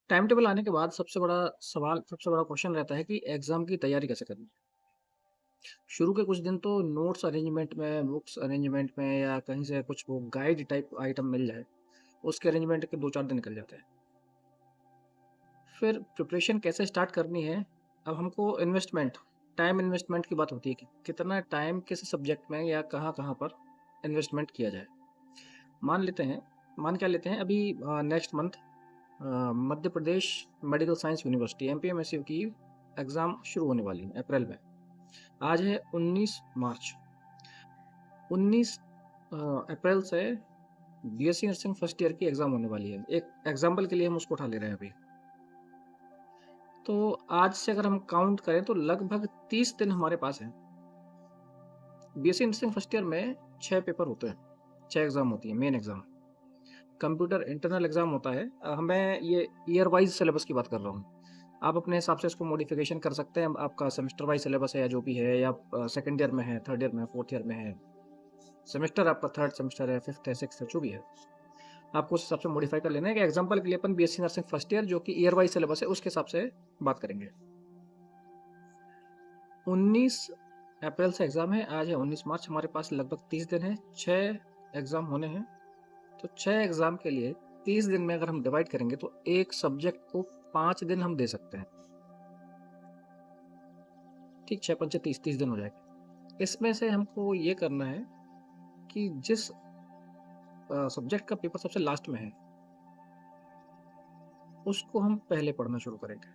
Time table आने के बाद सबसे बड़ा क्वेश्चन रहता है कि एग्ज़ाम की तैयारी कैसे करनी है। शुरू के कुछ दिन तो नोट्स अरेंजमेंट में, बुक्स अरेंजमेंट में या कहीं से कुछ वो गाइड टाइप आइटम मिल जाए, उसके अरेंजमेंट के 2-4 दिन निकल जाते हैं। फिर प्रिपरेशन कैसे स्टार्ट करनी है, अब हमको टाइम इन्वेस्टमेंट की बात होती है कि कितना टाइम किस सब्जेक्ट में या कहाँ-कहाँ पर इन्वेस्टमेंट किया जाए। मान लेते हैं मान क्या लेते हैं अभी next month Madhya Pradesh medical science university एमपीएमएसयू की एग्ज़ाम शुरू होने वाली है अप्रैल में। आज है 19 मार्च। 19 अप्रैल से बीएससी नर्सिंग फर्स्ट ईयर की एग्ज़ाम होने वाली है। एक एग्जांपल के लिए हम उसको उठा ले रहे हैं अभी। तो आज से अगर हम काउंट करें तो लगभग 30 दिन हमारे पास हैं। बीएससी नर्सिंग फर्स्ट ईयर में 6 पेपर होते हैं, 6 एग्ज़ाम होती हैं, main exam. Computer internal exam होता है। मैं ये ईयर वाइज़ सिलेबस की बात कर रहा हूँ। आप अपने हिसाब से इसको मॉडिफ़िकेशन कर सकते हैं। आपका सेमेस्टर वाइज़ सिलेबस है या जो भी है, या सेकंड ईयर में है, थर्ड ईयर में है, फोर्थ ईयर में है। सेमेस्टर आपका थर्ड सेमेस्टर है, फिफ्थ है, सिक्स्थ है, जो भी है। आपको उस हिसाब से मॉडिफ़ाई कर लेना है कि एग्ज़ाम्पल के लिए अपन बीएससी नर्सिंग फर्स्ट ईयर जो कि ईयर वाइज़ सिलेबस है उसके हिसाब से बात करेंगे। 19 अप्रैल से एग्ज़ाम है, आज है 19 मार्च, हमारे पास लगभग 30 दिन है, 6 एग्ज़ाम होने हैं। तो 6 एग्ज़ाम के लिए 30 दिन में अगर हम डिवाइड करेंगे तो एक सब्जेक्ट को 5 दिन हम दे सकते हैं। ठीक, 6 पंचे 30, 30 दिन हो जाएगा। इसमें से हमको ये करना है कि जिस सब्जेक्ट का पेपर सबसे लास्ट में है, उसको हम पहले पढ़ना शुरू करेंगे।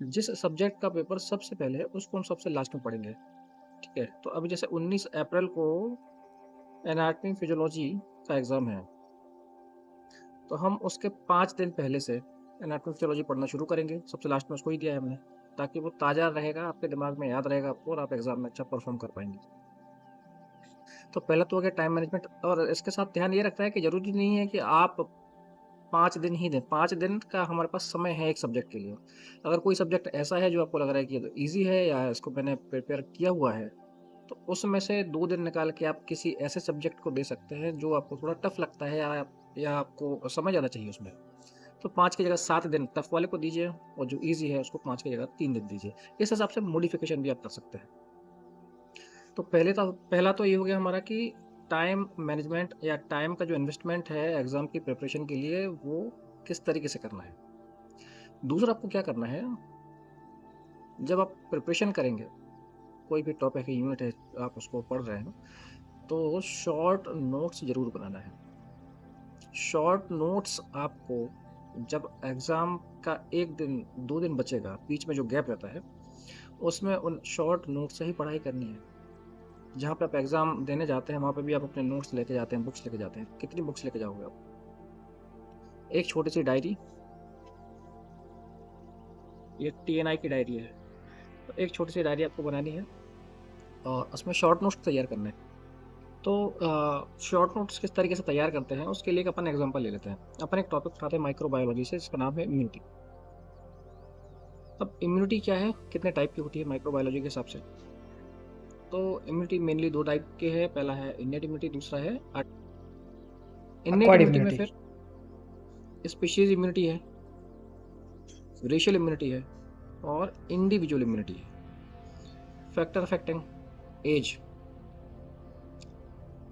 जिस सब्जेक्ट का पेपर सबसे पहले है, उसको हम सबसे लास्ट में पढ़ेंगे। ठीक है? तो अभी जैसे 19 अप्रैल को एनाटॉमी फिजियोलॉजी का एग्ज़ाम है, तो हम उसके 5 दिन पहले से एनाटॉमी फिजियोलॉजी पढ़ना शुरू करेंगे। सबसे लास्ट में उसको ही दिया है हमने, ताकि वो ताज़ा रहेगा, आपके दिमाग में याद रहेगा आपको और आप एग्ज़ाम में अच्छा परफ़ॉर्म कर पाएँगे। तो पहला तो हो गया टाइम मैनेजमेंट, और इसके साथ ध्यान ये रखना है कि ज़रूरी नहीं है कि आप 5 दिन ही दें। 5 दिन का हमारे पास समय है एक सब्जेक्ट के लिए। अगर कोई सब्जेक्ट ऐसा है जो आपको लग रहा है कि ये तो ईज़ी है या इसको मैंने प्रिपेयर किया हुआ है, तो उसमें से 2 दिन निकाल के आप किसी ऐसे सब्जेक्ट को दे सकते हैं जो आपको थोड़ा टफ़ लगता है, या आपको समझ आना चाहिए उसमें। तो 5 की जगह 7 दिन टफ़ वाले को दीजिए और जो ईज़ी है उसको 5 की जगह 3 दिन दीजिए। इस हिसाब से मॉडिफ़िकेशन भी आप कर सकते हैं। तो पहला तो ये हो गया हमारा कि टाइम मैनेजमेंट या टाइम का जो इन्वेस्टमेंट है एग्ज़ाम की प्रिपरेशन के लिए, वो किस तरीके से करना है। दूसरा आपको क्या करना है, जब आप प्रिपरेशन करेंगे, कोई भी टॉपिक है, यूनिट है, आप उसको पढ़ रहे हैं, तो शॉर्ट नोट्स ज़रूर बनाना है। शॉर्ट नोट्स आपको जब एग्ज़ाम का 1 दिन, 2 दिन बचेगा, बीच में जो गैप रहता है, उसमें उन शॉर्ट नोट से ही पढ़ाई करनी है। जहाँ पे आप एग्ज़ाम देने जाते हैं, वहाँ पे भी आप अपने नोट्स लेके जाते हैं, बुक्स लेके जाते हैं। कितनी बुक्स लेके जाओगे आप? एक छोटी-सी डायरी, ये टीएनआई की डायरी है। तो एक छोटी-सी डायरी आपको बनानी है और उसमें शॉर्ट नोट्स तैयार करने हैं। तो शॉर्ट नोट्स किस तरीके से तैयार करते हैं, उसके लिए एक अपन एग्ज़ाम्पल ले लेते हैं। अपन एक टॉपिक उठाते हैं माइक्रोबायोलॉजी से, जिसका नाम है इम्यूनिटी। अब इम्यूनिटी क्या है, कितने टाइप की होती है माइक्रोबायोलॉजी के हिसाब से? तो इम्यूनिटी मेनली 2 टाइप की है, पहला है इन्नेट इम्यूनिटी, दूसरा है इन्नेट एक्वायर्ड इम्यूनिटी में इम्यूनिटी। फिर स्पीशीज़ इम्यूनिटी है, रेशियल इम्यूनिटी है और इंडिविजुअल इम्यूनिटी है। फैक्टर अफेक्टिंग एज,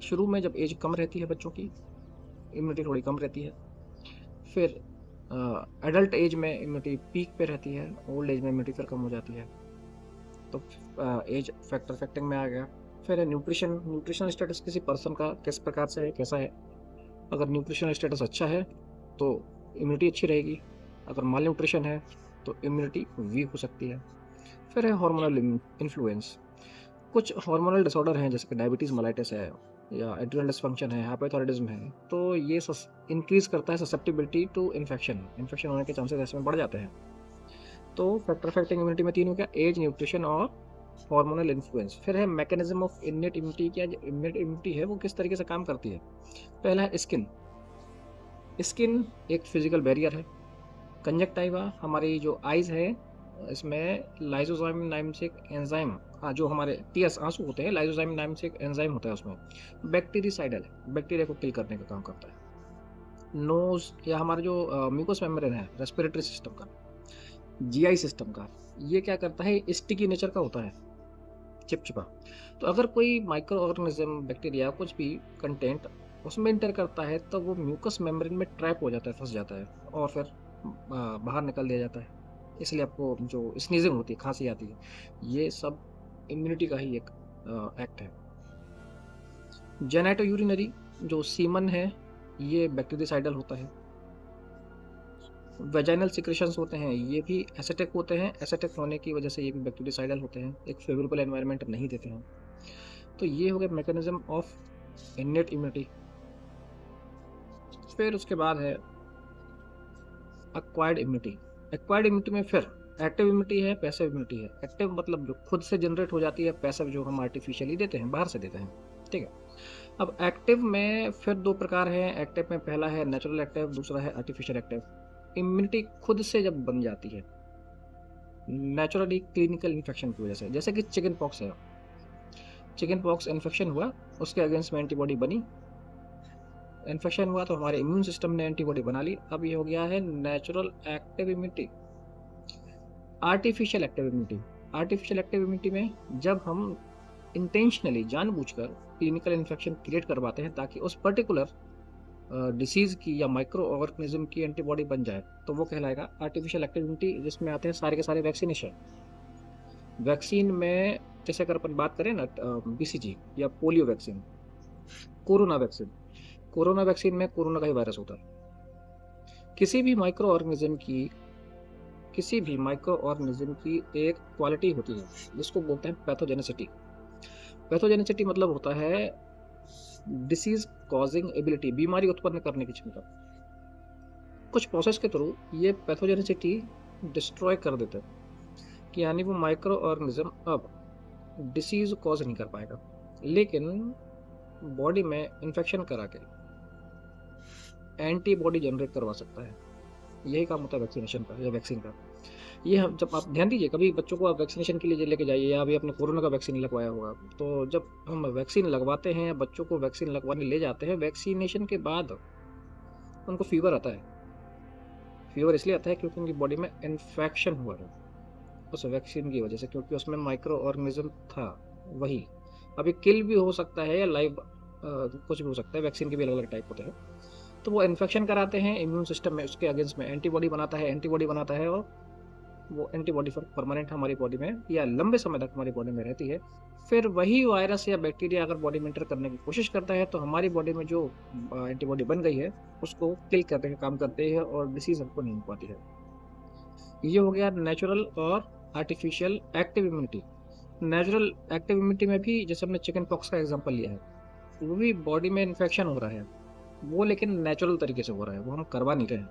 शुरू में जब एज कम रहती है बच्चों की, इम्यूनिटी थोड़ी कम रहती है। फिर एडल्ट एज में इम्यूनिटी पीक पे रहती है, ओल्ड एज में इम्यूनिटी फिर कम हो जाती है। तो एज फैक्टर अफेक्टिंग में आ गया। फिर है न्यूट्रिशनल स्टेटस, किसी पर्सन का किस प्रकार से है, कैसा है। अगर न्यूट्रिशनल स्टेटस अच्छा है तो इम्यूनिटी अच्छी रहेगी, अगर माल न्यूट्रिशन है तो इम्यूनिटी वीक हो सकती है। फिर है हार्मोनल इन्फ्लुएंस, कुछ हार्मोनल डिसऑर्डर हैं जैसे कि डायबिटीज़ मेलाइटिस है या एड्रिनल डिसफंक्शन है, हाइपोथायरायडिज्म है, तो ये इंक्रीज करता है ससेप्टिबिलिटी टू इन्फेक्शन, इन्फेक्शन होने के चांसेस ऐसे में बढ़ जाते हैं। तो फैक्टर अफेक्टिंग इम्यूनिटी में 3 हो गया, एज, न्यूट्रिशन और हार्मोनल इन्फ्लुएंस। फिर है मैकेनिज्म ऑफ इन्नेट इम्यूनिटी, क्या जो इन्नेट इम्यूनिटी है वो किस तरीके से काम करती है। पहला है स्किन। स्किन एक फिजिकल बैरियर है। कंजक्टाइवा, हमारी जो आइज़ है, इसमें लाइसोजाइम नाम से एक एंजाइम, हाँ, जो हमारे टीयर्स आंसू होते हैं, लाइसोजाइम नाम से एक एंजाइम होता है उसमें, बैक्टीरिसाइडल है, बैक्टीरिया को किल करने का काम करता है। नोज या हमारा जो म्यूकस मेम्ब्रेन है रेस्पिरेटरी सिस्टम का, जीआई सिस्टम का, ये क्या करता है, स्टिकी नेचर का होता है, चिपचिपा। तो अगर कोई माइक्रो ऑर्गेनिज्म, बैक्टीरिया, कुछ भी कंटेंट उसमें इंटर करता है तो वो म्यूकस मेम्ब्रेन में ट्रैप हो जाता है, फंस जाता है और फिर बाहर निकल दिया जाता है। इसलिए आपको जो स्नीजिंग होती है, खांसी आती है, ये सब इम्यूनिटी का ही एक एक्ट है। जेनेटो यूरिनरी जो सीमन है, ये बैक्टीरियासाइडल होता है। वेजाइनल सिक्रेशंस होते हैं, ये भी एसिटिक होते हैं। एसिटिक होने की वजह से ये भी बैक्टीरियासाइडल होते हैं, एक फेवरेबल एनवायरनमेंट नहीं देते हैं। तो ये हो गया मैकेनिज्म ऑफ इनेट इम्यूनिटी। फिर उसके बाद है एक्वायर्ड इम्यूनिटी। एक्वायर्ड इम्यूनिटी में फिर एक्टिव इम्यूनिटी है, पैसिव इम्यूनिटी है। एक्टिव मतलब जो खुद से जनरेट हो जाती है, पैसिव जो हम आर्टिफिशियली देते हैं, बाहर से देते हैं, ठीक है। अब एक्टिव में फिर दो प्रकार हैं। एक्टिव में पहला है नेचुरल एक्टिव, दूसरा है आर्टिफिशियल एक्टिव। इम्यूनिटी खुद से जब बन जाती है नेचुरली क्लिनिकल इन्फेक्शन की वजह से, जैसे कि चिकन पॉक्स है, चिकन पॉक्स इन्फेक्शन हुआ, उसके अगेंस्ट में एंटीबॉडी बनी, इन्फेक्शन हुआ तो हमारे इम्यून सिस्टम ने एंटीबॉडी बना ली। अब ये हो गया है natural active immunity. Artificial active immunity, artificial active immunity में जब हम इंटेंशनली, जानबूझकर क्लिनिकल इन्फेक्शन क्रिएट करवाते हैं ताकि उस पर्टिकुलर डिसीज की या माइक्रो ऑर्गेनिज्म की एंटीबॉडी बन जाए, तो वो कहलाएगा आर्टिफिशियल एक्टिव इम्यूनिटी, जिसमें आते हैं सारे के सारे वैक्सीनेशन। वैक्सीन में जैसे अगर अपन बात करें ना, बीसीजी या polio vaccine, corona vaccine, corona vaccine में कोरोना का ही वायरस होता है। किसी भी माइक्रो ऑर्गेनिज्म की, किसी भी माइक्रो ऑर्गेनिज्म की एक क्वालिटी होती है जिसको बोलते हैं पैथोजेनिसिटी। पैथोजेनिसिटी मतलब होता है डिसीज कॉजिंग एबिलिटी, बीमारी उत्पन्न करने की क्षमता। कुछ प्रोसेस के थ्रू ये पैथोजेनिसिटी डिस्ट्रॉय कर देते हैं कि यानी वो माइक्रो ऑर्गेनिज्म अब डिसीज कॉज नहीं कर पाएगा, लेकिन बॉडी में इन्फेक्शन करा के एंटीबॉडी जनरेट करवा सकता है। यही काम होता है वैक्सीनेशन का या वैक्सीन का। ये हम, जब आप ध्यान दीजिए, कभी बच्चों को आप वैक्सीनेशन के लिए लेके जाइए, या अभी आपने कोरोना का वैक्सीन लगवाया होगा, तो जब हम वैक्सीन लगवाते हैं या बच्चों को वैक्सीन लगवाने ले जाते हैं, वैक्सीनेशन के बाद उनको फीवर आता है। फीवर इसलिए आता है क्योंकि उनकी बॉडी में इन्फेक्शन हुआ है उस वैक्सीन की वजह से, क्योंकि उसमें माइक्रो ऑर्गेनिज्म था वही। अभी किल भी हो सकता है या लाइव कुछ भी हो सकता है, वैक्सीन के भी अलग अलग टाइप होते हैं। तो वो इन्फेक्शन कराते हैं इम्यून सिस्टम में, उसके अगेंस्ट में एंटीबॉडी बनाता है, एंटीबॉडी बनाता है, और वो एंटीबॉडी फिर परमानेंट हमारी बॉडी में या लंबे समय तक हमारी बॉडी में रहती है। फिर वही वायरस या बैक्टीरिया अगर बॉडी में एंटर करने की कोशिश करता है तो हमारी बॉडी में जो एंटीबॉडी बन गई है उसको किल करने का काम करते हैं और डिसीज हमको नहीं हो पाती है। ये हो गया नेचुरल और artificial active immunity. Natural active immunity में भी जैसे हमने चिकन पॉक्स का एग्जांपल लिया है, वो भी बॉडी में इन्फेक्शन हो रहा है, वो लेकिन नेचुरल तरीके से हो रहा है, वो हम करवा नहीं रहे हैं,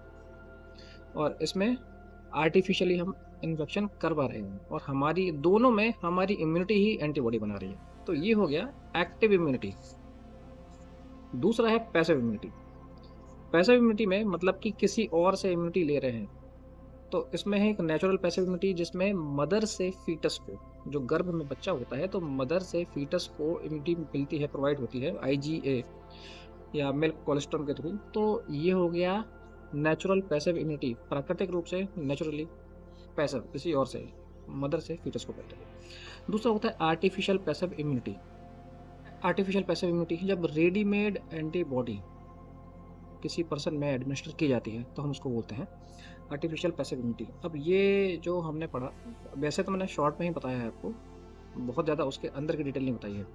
और इसमें आर्टिफिशियली हम इन्फेक्शन करवा रहे हैं, और हमारी दोनों में हमारी इम्यूनिटी ही एंटीबॉडी बना रही है। तो ये हो गया एक्टिव इम्यूनिटी। दूसरा है पैसिव इम्यूनिटी। पैसिव इम्यूनिटी में मतलब कि किसी और से इम्यूनिटी ले रहे हैं। तो इसमें है एक नेचुरल पैसिव इम्यूनिटी, जिसमें मदर से फीटस को, जो गर्भ में बच्चा होता है, तो मदर से फीटस को इम्यूनिटी मिलती है, प्रोवाइड होती है IgA या मिल्क कोलेस्ट्रॉल के थ्रू। तो ये हो गया नेचुरल पैसिव इम्यूनिटी, प्राकृतिक रूप से नेचुरली पैसिव, किसी और से, मदर से फीटस को मिलता है। दूसरा होता है artificial passive immunity. Artificial passive immunity जब रेडीमेड एंटीबॉडी किसी पर्सन में एडमिनिस्टर की जाती है तो हम उसको बोलते हैं आर्टिफिशियल पैसिव इम्यूनिटी। अब ये जो हमने पढ़ा, वैसे तो मैंने शॉर्ट में ही बताया है आपको, बहुत ज़्यादा उसके अंदर की डिटेल नहीं बताई है।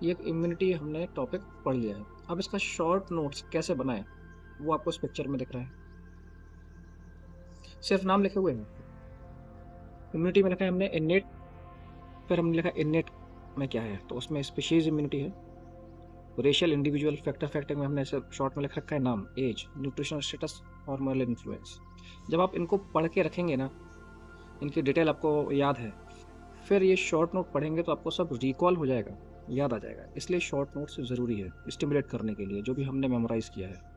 ये एक इम्यूनिटी हमने टॉपिक पढ़ लिया है। अब इसका शॉर्ट नोट्स कैसे बनाएं वो आपको इस पिक्चर में दिख रहा है, सिर्फ नाम लिखे हुए हैं। इम्यूनिटी में लिखा है हमने इनेट, फिर हमने लिखा इनेट में क्या है, तो उसमें स्पीशीज इम्यूनिटी है। रेशियल, इंडिविजुअल, फैक्टर, फैक्टर में हमने ऐसे शॉर्ट में लिख रखा है नाम, age, nutritional status, hormonal influence. जब आप इनको पढ़ के रखेंगे ना, इनकी डिटेल आपको याद है, फिर ये शॉर्ट नोट पढ़ेंगे तो आपको सब रिकॉल हो जाएगा, याद आ जाएगा। इसलिए शॉर्ट नोट्स ज़रूरी है स्टिमुलेट करने के लिए जो भी हमने मेमोराइज किया है।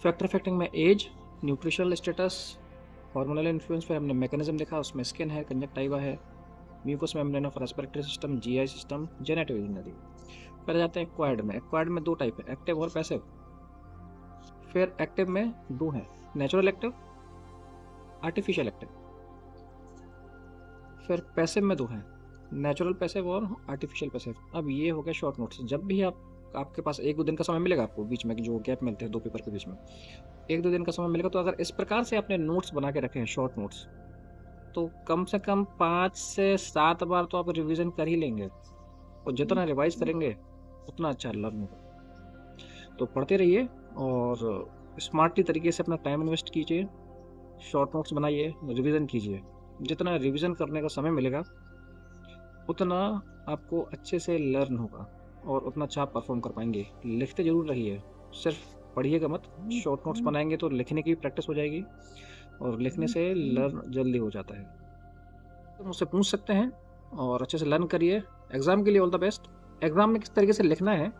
फैक्टर फैक्टिंग में age, nutritional status, hormonal influence पे हमने मैकेनिज्म लिखा, उसमें स्किन है, कंजक्टाइवा है, mucous membrane of respiratory system, GI system, genitourinary. फिर जाते हैं एक्वायर्ड में। एक्वायर्ड में दो टाइप है, एक्टिव और पैसिव। फिर एक्टिव में 2 हैं, नेचुरल एक्टिव, आर्टिफिशियल एक्टिव। फिर पैसिव में 2 हैं, नेचुरल पैसिव और आर्टिफिशियल पैसिव। अब ये हो गया शॉर्ट नोट्स। जब भी आपके पास 1-2 दिन का समय मिलेगा, आपको बीच में जो गैप मिलते हैं 2 पेपर के बीच में, 1-2 दिन का समय मिलेगा, तो अगर इस प्रकार से आपने नोट्स बना के रखे हैं, शॉर्ट नोट्स, तो कम से कम 5 से 7 बार तो आप रिवीजन कर ही लेंगे, और जितना रिवाइज करेंगे उतना अच्छा लर्न होगा। तो पढ़ते रहिए और स्मार्टली तरीके से अपना टाइम इन्वेस्ट कीजिए, शॉर्ट नोट्स बनाइए, रिवीजन कीजिए। जितना रिवीजन करने का समय मिलेगा उतना आपको अच्छे से लर्न होगा और उतना अच्छा आप परफॉर्म कर पाएंगे। लिखते जरूर रहिए, सिर्फ पढ़िएगा मत। शॉर्ट नोट्स बनाएंगे तो लिखने की प्रैक्टिस हो जाएगी, और लिखने से लर्न जल्दी हो जाता है। तो मुझसे पूछ सकते हैं और अच्छे से लर्न करिए। एग्ज़ाम के लिए ऑल द बेस्ट। एग्ज़ाम में किस तरीके से लिखना है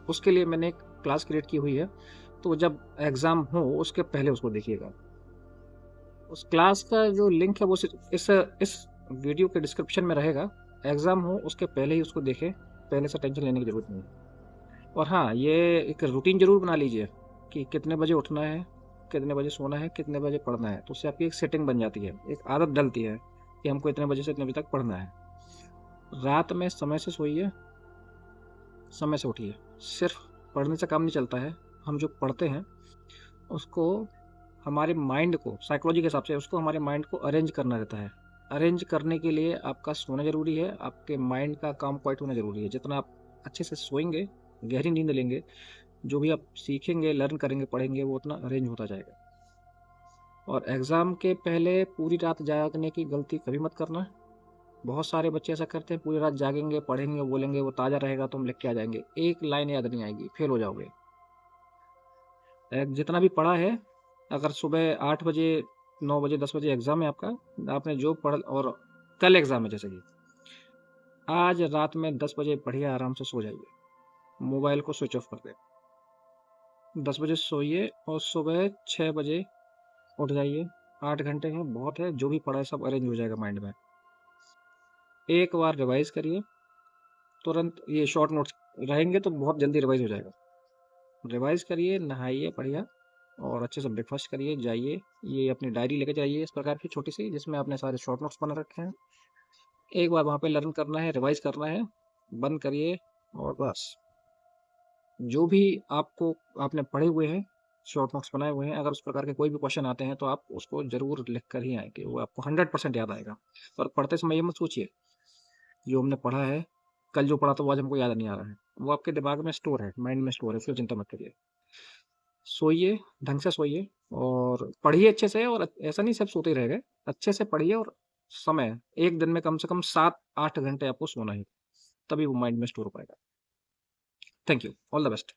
उसके लिए मैंने एक क्लास क्रिएट की हुई है, तो जब एग्ज़ाम हो उसके पहले उसको देखिएगा। उस क्लास का जो लिंक है वो इस वीडियो के डिस्क्रिप्शन में रहेगा। एग्ज़ाम हो उसके पहले ही उसको देखें, पहले से टेंशन लेने की ज़रूरत नहीं है। और हाँ, ये एक रूटीन ज़रूर बना लीजिए कि कितने बजे उठना है, कितने बजे सोना है, कितने बजे पढ़ना है। तो उससे आपकी एक सेटिंग बन जाती है, एक आदत डलती है कि हमको इतने बजे से इतने बजे तक पढ़ना है। रात में समय से सोइए, समय से उठिए। सिर्फ पढ़ने से काम नहीं चलता है। हम जो पढ़ते हैं उसको हमारे माइंड को, साइकोलॉजी के हिसाब से उसको हमारे माइंड को अरेंज करना रहता है। अरेंज करने के लिए आपका सोना ज़रूरी है, आपके माइंड का काम क्वाइट होना ज़रूरी है। जितना आप अच्छे से सोएंगे, गहरी नींद लेंगे, जो भी आप सीखेंगे, लर्न करेंगे, पढ़ेंगे, वो उतना अरेंज होता जाएगा। और एग्ज़ाम के पहले पूरी रात जागने की गलती कभी मत करना। बहुत सारे बच्चे ऐसा करते हैं, पूरी रात जागेंगे, पढ़ेंगे, बोलेंगे, वो ताज़ा रहेगा तो हम लिख के आ जाएंगे। एक लाइन याद नहीं आएगी, फेल हो जाओगे। जितना भी पढ़ा है, अगर सुबह 8 बजे, 9 बजे, 10 बजे एग्ज़ाम है आपका, आपने जो पढ़, और कल एग्ज़ाम है जैसे कि, आज रात में 10 बजे पढ़िए, आराम से सो जाइए, मोबाइल को स्विच ऑफ कर दें। 10 बजे सोइए और सुबह 6 बजे उठ जाइए। 8 घंटे हैं, बहुत है। जो भी पढ़ा है सब अरेंज हो जाएगा माइंड में। एक बार रिवाइज़ करिए, तुरंत ये शॉर्ट नोट्स रहेंगे तो बहुत जल्दी रिवाइज़ हो जाएगा। रिवाइज़ करिए, नहाइए बढ़िया, और अच्छे से ब्रेकफास्ट करिए, जाइए। ये अपनी डायरी लेके जाइए इस प्रकार की छोटी सी, जिसमें आपने सारे शॉर्ट नोट्स बना रखे हैं। एक बार वहाँ पे लर्न करना है, रिवाइज़ करना है, बंद करिए, और बस जो भी आपने पढ़े हुए हैं, शॉर्ट नोट्स बनाए हुए हैं, अगर उस प्रकार के कोई भी क्वेश्चन आते हैं तो आप उसको ज़रूर लिख कर ही आएँगे, वो आपको 100% याद आएगा। और पढ़ते समय ये मत सोचिए, जो हमने पढ़ा है, कल जो पढ़ा था वो आज हमको याद नहीं आ रहा है। वो आपके दिमाग में स्टोर है, माइंड में स्टोर है, इसलिए चिंता मत करिए। सोइए, ढंग से सोइए और पढ़िए अच्छे से, और ऐसा नहीं सिर्फ सोते ही रह गए, अच्छे से पढ़िए। और समय, एक दिन में कम से कम 7-8 घंटे आपको सोना है, तभी वो माइंड में स्टोर हो पाएगा। Thank you, all the best.